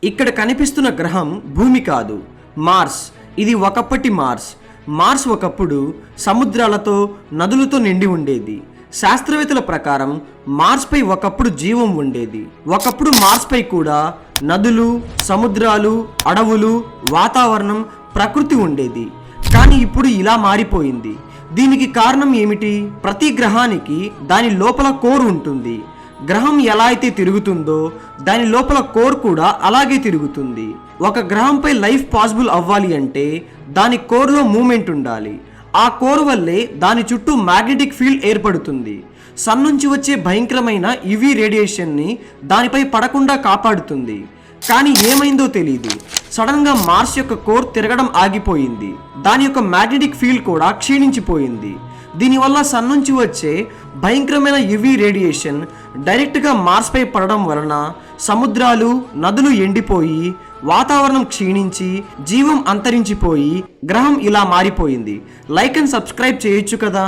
ఇక్కడ కనిపిస్తున్న గ్రహం భూమి కాదు, మార్స్. ఇది ఒకప్పటి మార్స్. మార్స్ ఒకప్పుడు సముద్రాలతో నదులతో నిండి ఉండేది. శాస్త్రవేత్తల ప్రకారం మార్స్పై ఒకప్పుడు జీవం ఉండేది. ఒకప్పుడు మార్స్పై కూడా నదులు, సముద్రాలు, అడవులు, వాతావరణం, ప్రకృతి ఉండేది. కానీ ఇప్పుడు ఇలా మారిపోయింది. దీనికి కారణం ఏమిటి? ప్రతి గ్రహానికి దాని లోపల కోర్ ఉంటుంది. గ్రహం ఎలా అయితే తిరుగుతుందో దాని లోపల కోర్ కూడా అలాగే తిరుగుతుంది. ఒక గ్రహంపై లైఫ్ పాసిబుల్ అవ్వాలి అంటే దాని కోర్లో మూమెంట్ ఉండాలి. ఆ కోర్ వల్లే దాని చుట్టూ మ్యాగ్నెటిక్ ఫీల్డ్ ఏర్పడుతుంది. సన్ నుంచి వచ్చే భయంకరమైన యువి రేడియేషన్ని దానిపై పడకుండా కాపాడుతుంది. కానీ ఏమైందో తెలియదు. సడన్గా మార్స్ యొక్క కోర్ తిరగడం ఆగిపోయింది. దాని యొక్క మ్యాగ్నెటిక్ ఫీల్డ్ కూడా క్షీణించిపోయింది. దీనివల్ల సన్ నుంచి వచ్చే భయంకరమైన యువి రేడియేషన్ డైరెక్ట్గా మార్స్పై పడడం వలన సముద్రాలు, నదులు ఎండిపోయి, వాతావరణం క్షీణించి, జీవం అంతరించిపోయి గ్రహం ఇలా మారిపోయింది. లైక్ అండ్ సబ్స్క్రైబ్ చేయొచ్చు కదా.